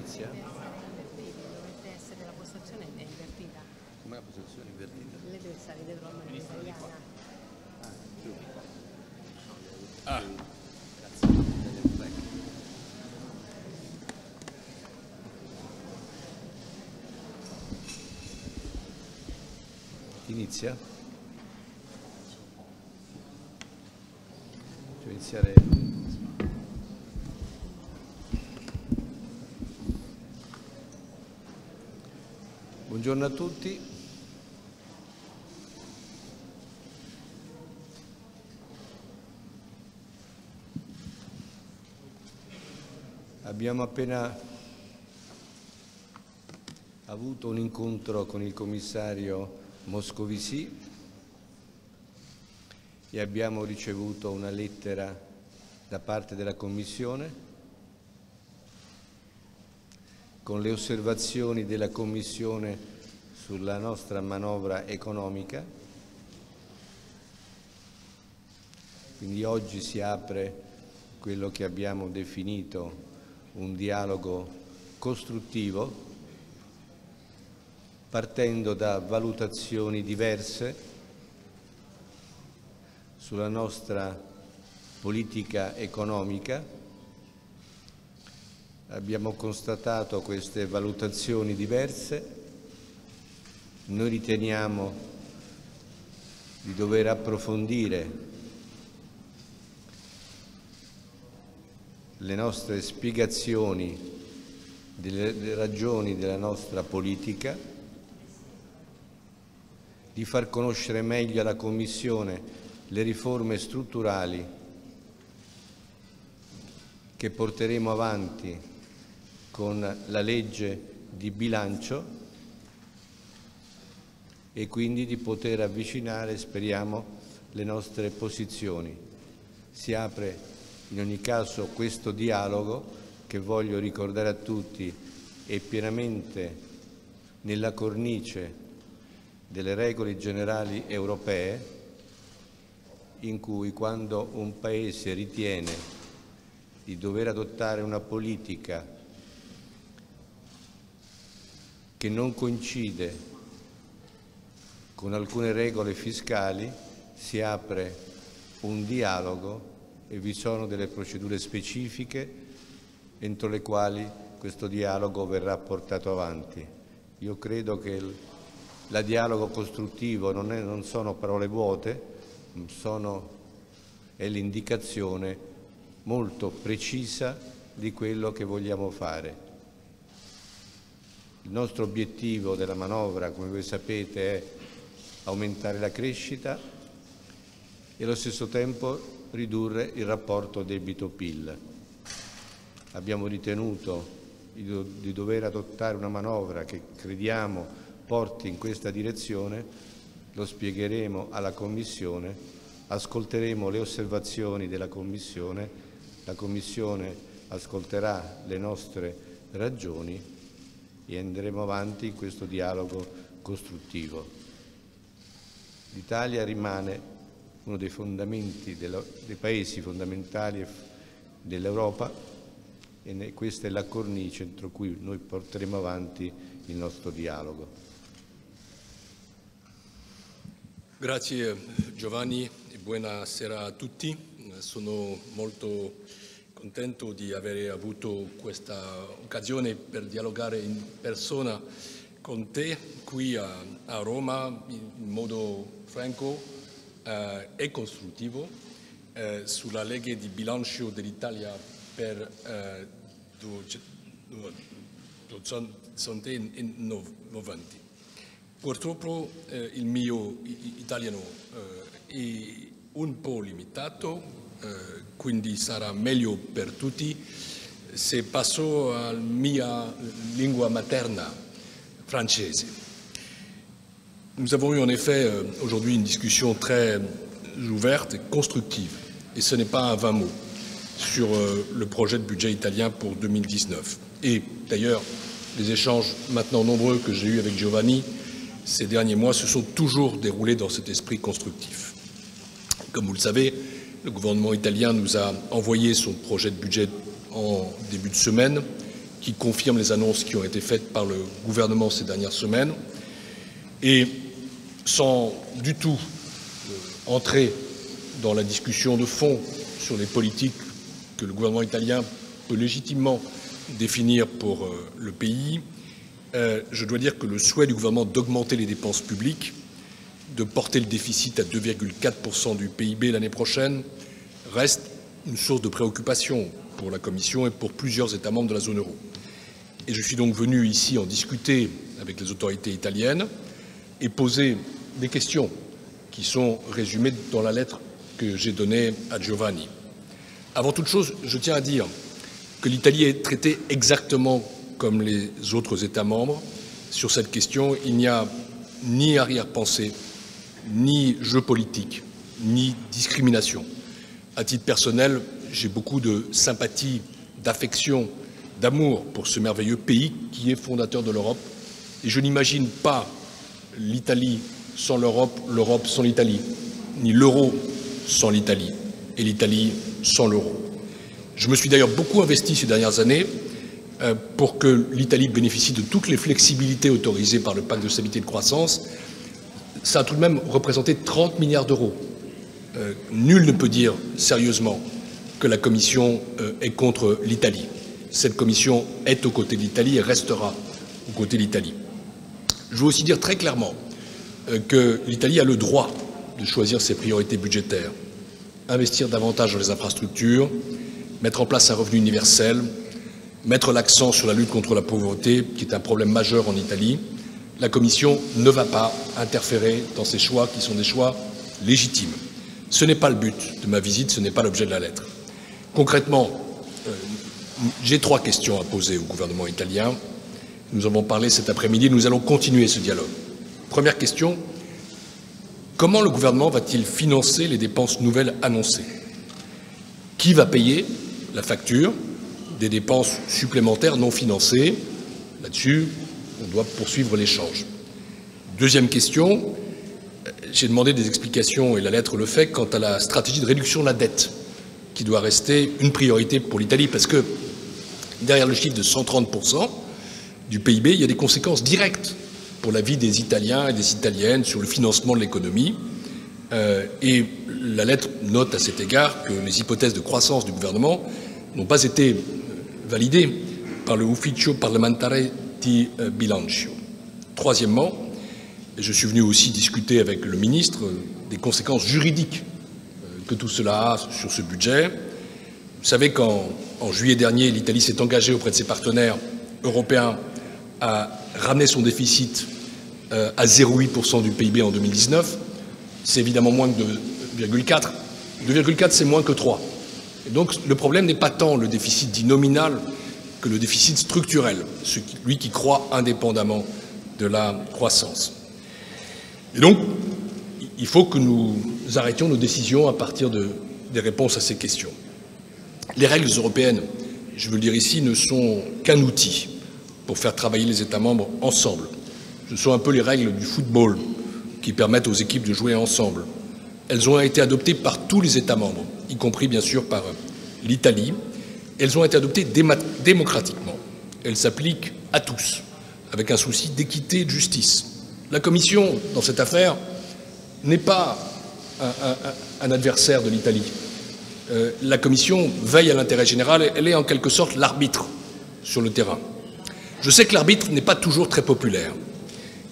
Inizia? Dovrebbe essere la postazione è invertita. Com'è la postazione invertita? Lei deve stare dietro la mano italiana. Giù. Ah. Inizia? Devo iniziare. Buongiorno a tutti. Abbiamo appena avuto un incontro con il commissario Moscovici e abbiamo ricevuto una lettera da parte della Commissione con le osservazioni della Commissione sulla nostra manovra economica. Quindi oggi si apre quello che abbiamo definito un dialogo costruttivo, partendo da valutazioni diverse sulla nostra politica economica. Abbiamo constatato queste valutazioni diverse. Noi riteniamo di dover approfondire le nostre spiegazioni delle ragioni della nostra politica, di far conoscere meglio alla Commissione le riforme strutturali che porteremo avanti con la legge di bilancio e quindi di poter avvicinare, speriamo, le nostre posizioni. Si apre in ogni caso questo dialogo che, voglio ricordare a tutti, è pienamente nella cornice delle regole generali europee, in cui quando un Paese ritiene di dover adottare una politica che non coincide con alcune regole fiscali, si apre un dialogo e vi sono delle procedure specifiche entro le quali questo dialogo verrà portato avanti. Io credo che il dialogo costruttivo non sono parole vuote, è l'indicazione molto precisa di quello che vogliamo fare. Il nostro obiettivo della manovra, come voi sapete, è aumentare la crescita e allo stesso tempo ridurre il rapporto debito-PIL. Abbiamo ritenuto di dover adottare una manovra che crediamo porti in questa direzione. Lo spiegheremo alla Commissione, ascolteremo le osservazioni della Commissione, la Commissione ascolterà le nostre ragioni e andremo avanti in questo dialogo costruttivo. L'Italia rimane uno dei fondamenti dei paesi fondamentali dell'Europa e questa è la cornice entro cui noi porteremo avanti il nostro dialogo. Grazie Giovanni e buonasera a tutti. Sono molto contento di aver avuto questa occasione per dialogare in persona con te qui a Roma in modo franco e costruttivo sulla legge di bilancio dell'Italia per 2090. Purtroppo il mio italiano è un po' limitato, quindi sarà meglio per tutti se passo alla mia lingua materna, française. Nous avons eu en effet aujourd'hui une discussion très ouverte et constructive, et ce n'est pas un vain mot, sur le projet de budget italien pour 2019. Et d'ailleurs, les échanges maintenant nombreux que j'ai eus avec Giovanni ces derniers mois se sont toujours déroulés dans cet esprit constructif. Comme vous le savez, le gouvernement italien nous a envoyé son projet de budget en début de semaine qui confirme les annonces qui ont été faites par le gouvernement ces dernières semaines. Et sans du tout entrer dans la discussion de fond sur les politiques que le gouvernement italien peut légitimement définir pour le pays, je dois dire que le souhait du gouvernement d'augmenter les dépenses publiques, de porter le déficit à 2,4% du PIB l'année prochaine, reste une source de préoccupation pour la Commission et pour plusieurs États membres de la zone euro. Et je suis donc venu ici en discuter avec les autorités italiennes et poser des questions qui sont résumées dans la lettre que j'ai donnée à Giovanni. Avant toute chose, je tiens à dire que l'Italie est traitée exactement comme les autres États membres sur cette question. Il n'y a ni arrière-pensée, ni jeu politique, ni discrimination. À titre personnel, j'ai beaucoup de sympathie, d'affection, d'amour pour ce merveilleux pays qui est fondateur de l'Europe. Et je n'imagine pas l'Italie sans l'Europe, l'Europe sans l'Italie, ni l'euro sans l'Italie, et l'Italie sans l'euro. Je me suis d'ailleurs beaucoup investi ces dernières années pour que l'Italie bénéficie de toutes les flexibilités autorisées par le pacte de stabilité et de croissance. Ça a tout de même représenté 30 milliards d'euros. Nul ne peut dire sérieusement que la Commission est contre l'Italie. Cette Commission est aux côtés de l'Italie et restera aux côtés de l'Italie. Je veux aussi dire très clairement que l'Italie a le droit de choisir ses priorités budgétaires, investir davantage dans les infrastructures, mettre en place un revenu universel, mettre l'accent sur la lutte contre la pauvreté, qui est un problème majeur en Italie. La Commission ne va pas interférer dans ces choix qui sont des choix légitimes. Ce n'est pas le but de ma visite, ce n'est pas l'objet de la lettre. Concrètement, j'ai 3 questions à poser au gouvernement italien. Nous en avons parlé cet après-midi, nous allons continuer ce dialogue. Première question, comment le gouvernement va-t-il financer les dépenses nouvelles annoncées? Qui va payer la facture des dépenses supplémentaires non financées? Là-dessus, on doit poursuivre l'échange. Deuxième question, j'ai demandé des explications, et la lettre le fait, quant à la stratégie de réduction de la dette, qui doit rester une priorité pour l'Italie, parce que derrière le chiffre de 130% du PIB, il y a des conséquences directes pour la vie des Italiens et des Italiennes, sur le financement de l'économie. Et la lettre note à cet égard que les hypothèses de croissance du gouvernement n'ont pas été validées par le Ufficio Parlamentare di Bilancio. Troisièmement, je suis venu aussi discuter avec le ministre des conséquences juridiques que tout cela a sur ce budget. Vous savez qu'en juillet dernier, l'Italie s'est engagée auprès de ses partenaires européens à ramener son déficit à 0,8% du PIB en 2019. C'est évidemment moins que 2,4. 2,4, c'est moins que 3. Et donc le problème n'est pas tant le déficit dit nominal que le déficit structurel, celui qui croît indépendamment de la croissance. Et donc, il faut que nous arrêtions nos décisions à partir des réponses à ces questions. Les règles européennes, je veux le dire ici, ne sont qu'un outil pour faire travailler les États membres ensemble. Ce sont un peu les règles du football qui permettent aux équipes de jouer ensemble. Elles ont été adoptées par tous les États membres, y compris bien sûr par l'Italie. Elles ont été adoptées démocratiquement. Elles s'appliquent à tous, avec un souci d'équité et de justice. La Commission, dans cette affaire, n'est pas un adversaire de l'Italie. La Commission veille à l'intérêt général, elle est en quelque sorte l'arbitre sur le terrain. Je sais que l'arbitre n'est pas toujours très populaire,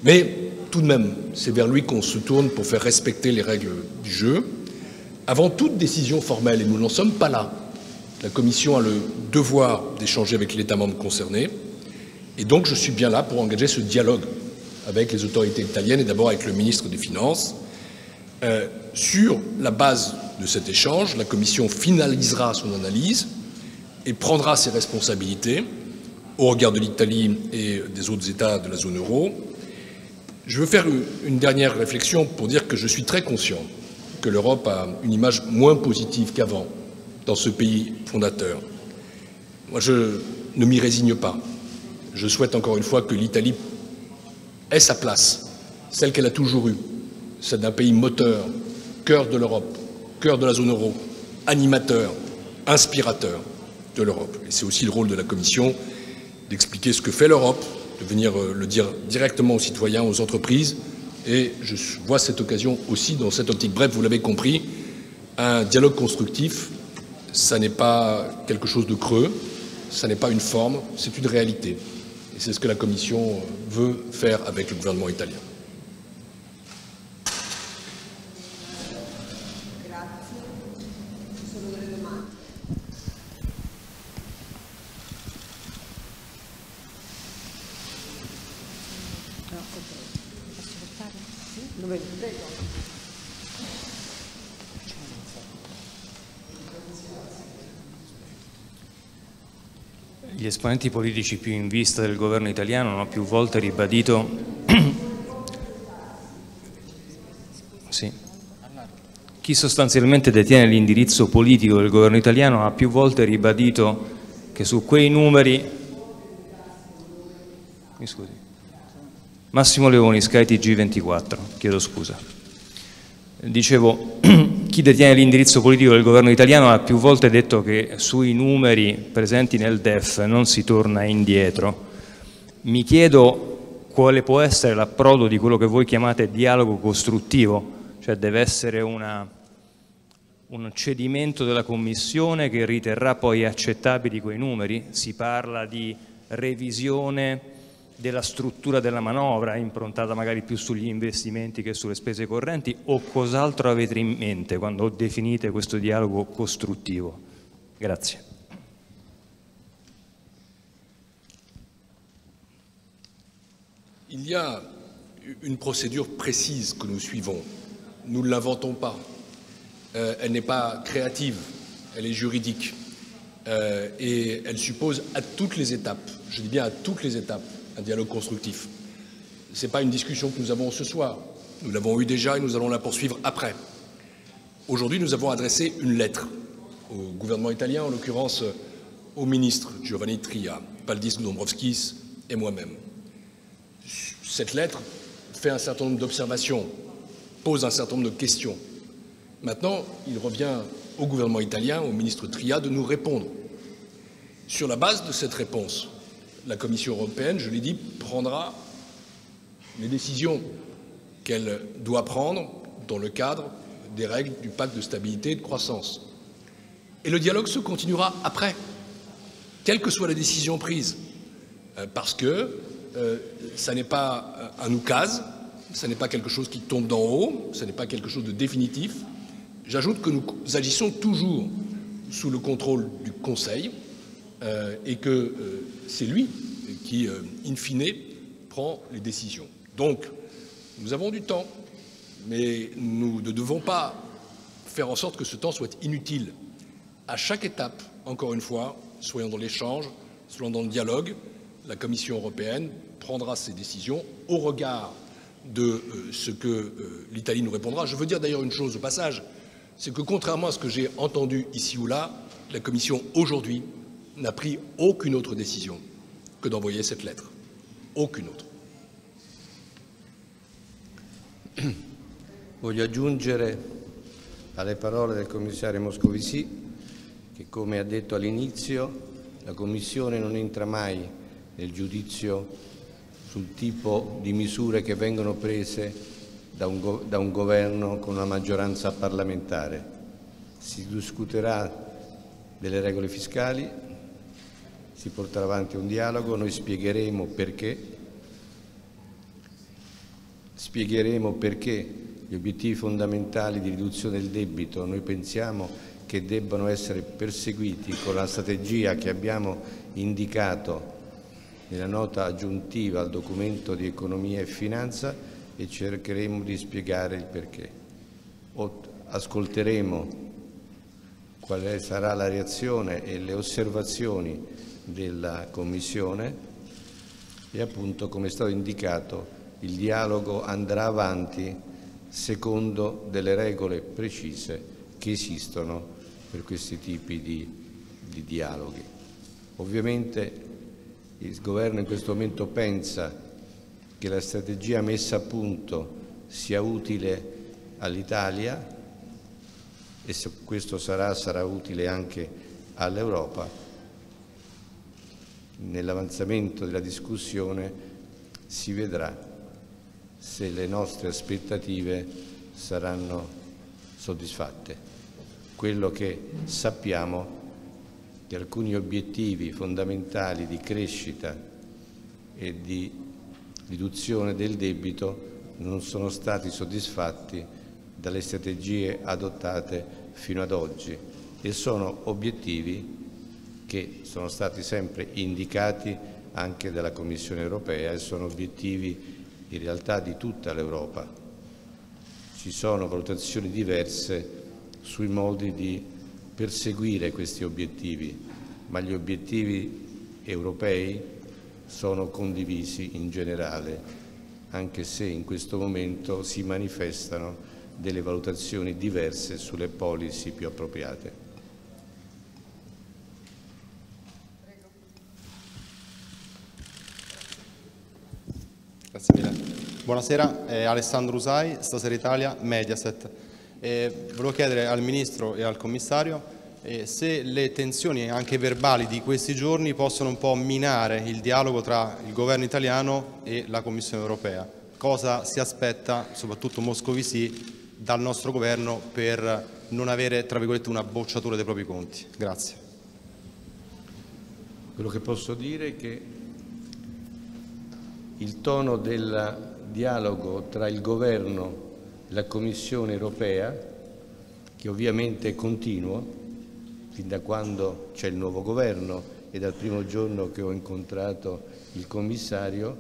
mais tout de même, c'est vers lui qu'on se tourne pour faire respecter les règles du jeu. Avant toute décision formelle, et nous n'en sommes pas là, la Commission a le devoir d'échanger avec l'État membre concerné, et donc je suis bien là pour engager ce dialogue avec les autorités italiennes et d'abord avec le ministre des Finances. Sur la base de cet échange, la Commission finalisera son analyse et prendra ses responsabilités au regard de l'Italie et des autres États de la zone euro. Je veux faire une dernière réflexion pour dire que je suis très conscient que l'Europe a une image moins positive qu'avant dans ce pays fondateur. Moi, je ne m'y résigne pas. Je souhaite encore une fois que l'Italie ait sa place, celle qu'elle a toujours eue, celle d'un pays moteur, cœur de l'Europe, cœur de la zone euro, animateur, inspirateur de l'Europe. Et c'est aussi le rôle de la Commission d'expliquer ce que fait l'Europe, de venir le dire directement aux citoyens, aux entreprises, et je vois cette occasion aussi dans cette optique. Bref, vous l'avez compris, un dialogue constructif, ça n'est pas quelque chose de creux, ça n'est pas une forme, c'est une réalité. Et c'est ce que la Commission veut faire avec le gouvernement italien. Gli esponenti politici più in vista del governo italiano hanno più volte ribadito chi sostanzialmente detiene l'indirizzo politico del governo italiano ha più volte ribadito che su quei numeri Massimo Leoni, Sky TG24, chiedo scusa. Dicevo, chi detiene l'indirizzo politico del governo italiano ha più volte detto che sui numeri presenti nel DEF non si torna indietro. Mi chiedo quale può essere l'approdo di quello che voi chiamate dialogo costruttivo, cioè deve essere un cedimento della Commissione che riterrà poi accettabili quei numeri? Si parla di revisione della struttura della manovra, improntata magari più sugli investimenti che sulle spese correnti, o cos'altro avete in mente quando definite questo dialogo costruttivo? Grazie. Il y a une procédure précise que nous suivons. Nous ne l'inventons pas. Elle n'est pas créative, elle est juridique. Et elle suppose à toutes les étapes, je dis bien à toutes les étapes, un dialogue constructif. Ce n'est pas une discussion que nous avons ce soir. Nous l'avons eue déjà et nous allons la poursuivre après. Aujourd'hui, nous avons adressé une lettre au gouvernement italien, en l'occurrence au ministre Giovanni Tria, Valdis Dombrovskis et moi-même. Cette lettre fait un certain nombre d'observations, pose un certain nombre de questions. Maintenant, il revient au gouvernement italien, au ministre Tria, de nous répondre. Sur la base de cette réponse, la Commission européenne, je l'ai dit, prendra les décisions qu'elle doit prendre dans le cadre des règles du pacte de stabilité et de croissance. Et le dialogue se continuera après, quelle que soit la décision prise, parce que ça n'est pas un oukase, ça n'est pas quelque chose qui tombe d'en haut, ça n'est pas quelque chose de définitif. J'ajoute que nous agissons toujours sous le contrôle du Conseil et que c'est lui qui, in fine, prend les décisions. Donc, nous avons du temps, mais nous ne devons pas faire en sorte que ce temps soit inutile. À chaque étape, encore une fois, soyons dans l'échange, soyons dans le dialogue, la Commission européenne prendra ses décisions au regard de ce que l'Italie nous répondra. Je veux dire d'ailleurs une chose au passage, c'est que contrairement à ce que j'ai entendu ici ou là, la Commission aujourd'hui n'a pris aucune autre décision que d'envoyer cette lettre. Aucune autre. Voglio aggiungere alle parole del commissario Moscovici che, come ha detto all'inizio, la Commissione non entra mai nel giudizio sul tipo di misure che vengono prese da un governo con una maggioranza parlamentare. Si discuterà delle regole fiscali, si porterà avanti un dialogo, noi spiegheremo perché gli obiettivi fondamentali di riduzione del debito noi pensiamo che debbano essere perseguiti con la strategia che abbiamo indicato nella nota aggiuntiva al documento di economia e finanza, e cercheremo di spiegare il perché. Ascolteremo quale sarà la reazione e le osservazioni della Commissione e, appunto, come è stato indicato, il dialogo andrà avanti secondo delle regole precise che esistono per questi tipi di dialoghi. Ovviamente il Governo in questo momento pensa che la strategia messa a punto sia utile all'Italia e se questo sarà utile anche all'Europa, nell'avanzamento della discussione si vedrà se le nostre aspettative saranno soddisfatte. Quello che sappiamo è che alcuni obiettivi fondamentali di crescita e di riduzione del debito non sono stati soddisfatti dalle strategie adottate fino ad oggi e sono obiettivi che sono stati sempre indicati anche dalla Commissione europea e sono obiettivi in realtà di tutta l'Europa. Ci sono valutazioni diverse sui modi di perseguire questi obiettivi, ma gli obiettivi europei sono condivisi in generale, anche se in questo momento si manifestano delle valutazioni diverse sulle policy più appropriate. Grazie mille. Buonasera, Alessandro Usai, Stasera Italia, Mediaset. Volevo chiedere al Ministro e al Commissario se le tensioni anche verbali di questi giorni possono un po' minare il dialogo tra il governo italiano e la Commissione europea. Cosa si aspetta, soprattutto Moscovici, dal nostro governo per non avere, tra virgolette, una bocciatura dei propri conti? Grazie. Quello che posso dire è che il tono del dialogo tra il governo e la Commissione europea, che ovviamente è continuo, fin da quando c'è il nuovo governo e dal primo giorno che ho incontrato il commissario,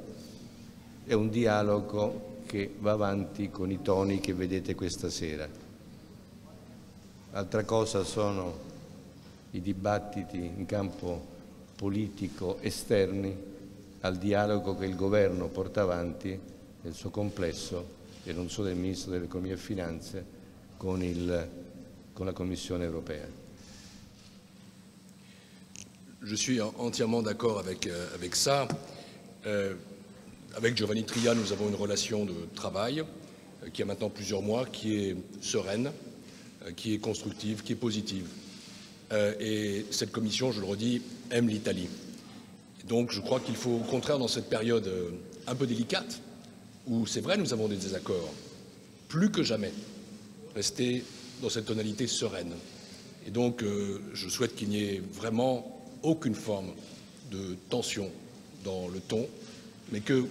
è un dialogo che va avanti con i toni che vedete questa sera. Altra cosa sono i dibattiti in campo politico esterni al dialogo che il governo porta avanti nel suo complesso, e non solo del Ministro dell'Economia e Finanze, con la Commissione europea. Je suis entièrement d'accord avec ça. Avec Giovanni Tria, nous avons une relation de travail qui a maintenant plusieurs mois, qui est sereine, qui est constructive, qui est positive. Et cette commission, je le redis, aime l'Italie. Donc je crois qu'il faut au contraire, dans cette période un peu délicate, où c'est vrai nous avons des désaccords, plus que jamais rester dans cette tonalité sereine. Et donc je souhaite qu'il n'y ait vraiment aucune forme de tension dans le ton, mais que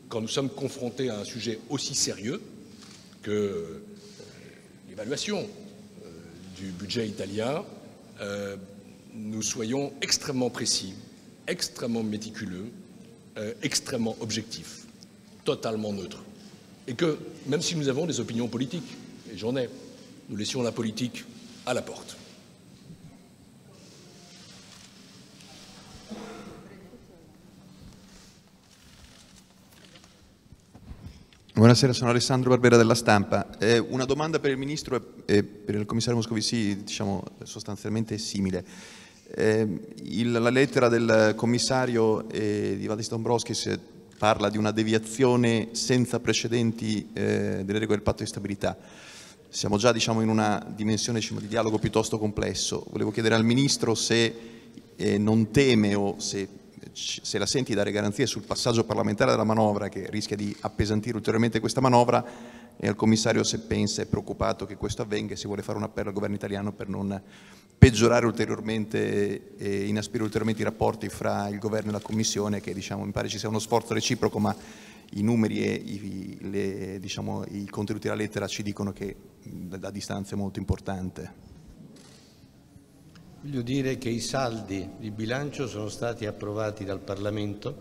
quand nous sommes confrontés à un sujet aussi sérieux que l'évaluation du budget italien, nous soyons extrêmement précis, extrêmement méticuleux, extrêmement objectifs, totalement neutres. Et que, même si nous avons des opinions politiques, et j'en ai, nous laissions la politique à la porte. Buonasera, sono Alessandro Barbera della Stampa. Una domanda per il Ministro e per il Commissario Moscovici, diciamo, sostanzialmente simile. La lettera del Commissario di Valdis Dombrovskis parla di una deviazione senza precedenti delle regole del Patto di stabilità. Siamo già, diciamo, in una dimensione, diciamo, di dialogo piuttosto complesso. Volevo chiedere al Ministro se non teme o se la senti dare garanzie sul passaggio parlamentare della manovra, che rischia di appesantire ulteriormente questa manovra, e al Commissario se pensa, è preoccupato che questo avvenga e si vuole fare un appello al Governo italiano per non peggiorare ulteriormente e inasprire ulteriormente i rapporti fra il Governo e la Commissione, che, diciamo, mi pare ci sia uno sforzo reciproco, ma i numeri e i contenuti della lettera ci dicono che la distanza è molto importante. Voglio dire che i saldi di bilancio sono stati approvati dal Parlamento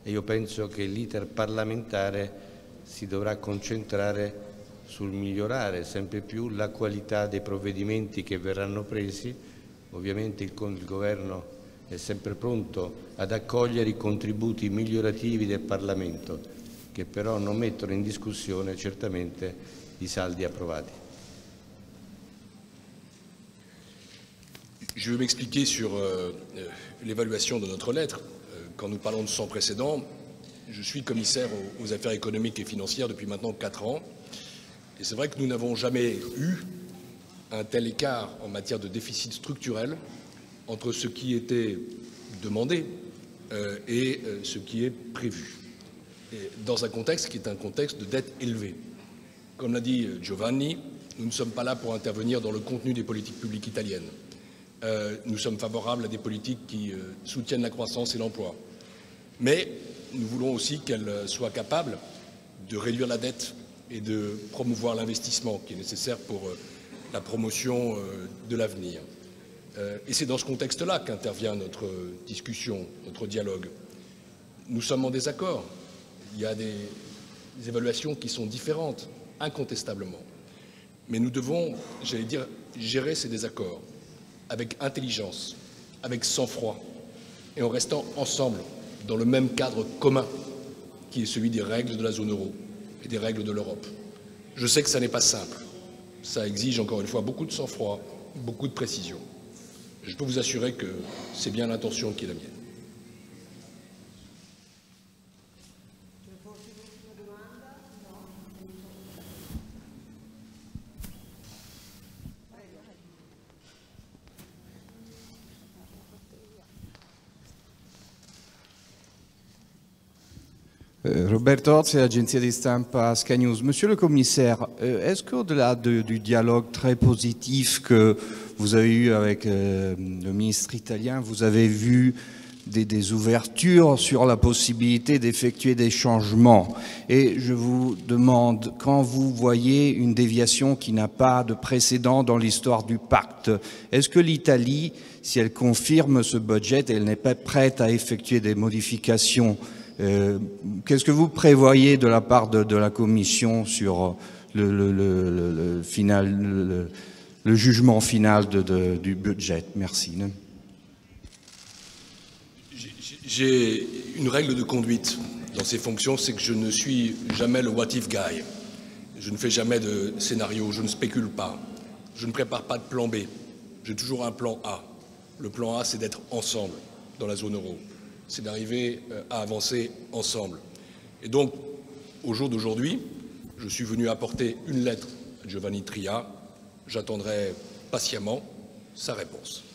e io penso che l'iter parlamentare si dovrà concentrare sul migliorare sempre più la qualità dei provvedimenti che verranno presi. Ovviamente il Governo è sempre pronto ad accogliere i contributi migliorativi del Parlamento, che però non mettono in discussione certamente i saldi approvati. Je vais m'expliquer sur l'évaluation de notre lettre. Quand nous parlons de sans précédent, je suis commissaire aux affaires économiques et financières depuis maintenant 4 ans. Et c'est vrai que nous n'avons jamais eu un tel écart en matière de déficit structurel entre ce qui était demandé et ce qui est prévu, et dans un contexte qui est un contexte de dette élevée. Comme l'a dit Giovanni, nous ne sommes pas là pour intervenir dans le contenu des politiques publiques italiennes. Nous sommes favorables à des politiques qui soutiennent la croissance et l'emploi. Mais nous voulons aussi qu'elles soient capables de réduire la dette et de promouvoir l'investissement qui est nécessaire pour la promotion de l'avenir. Et c'est dans ce contexte-là qu'intervient notre discussion, notre dialogue. Nous sommes en désaccord. Il y a des évaluations qui sont différentes, incontestablement. Mais nous devons, j'allais dire, gérer ces désaccords avec intelligence, avec sang-froid, et en restant ensemble dans le même cadre commun, qui est celui des règles de la zone euro et des règles de l'Europe. Je sais que ça n'est pas simple. Ça exige encore une fois beaucoup de sang-froid, beaucoup de précision. Je peux vous assurer que c'est bien l'intention qui est la mienne. Roberto Orsi, agenzia di stampa Sky News. Monsieur le commissaire, est-ce qu'au-delà du dialogue très positif que vous avez eu avec le ministre italien, vous avez vu des ouvertures sur la possibilité d'effectuer des changements? Et je vous demande, quand vous voyez une déviation qui n'a pas de précédent dans l'histoire du pacte, est-ce que l'Italie, si elle confirme ce budget, elle n'est pas prête à effectuer des modifications? Qu'est-ce que vous prévoyez de la part de la Commission sur le jugement final du budget? Merci. J'ai une règle de conduite dans ces fonctions, c'est que je ne suis jamais le what if guy. Je ne fais jamais de scénario, je ne spécule pas, je ne prépare pas de plan B. J'ai toujours un plan A. Le plan A, c'est d'être ensemble dans la zone euro. C'est d'arriver à avancer ensemble. Et donc, au jour d'aujourd'hui, je suis venu apporter une lettre à Giovanni Tria. J'attendrai patiemment sa réponse.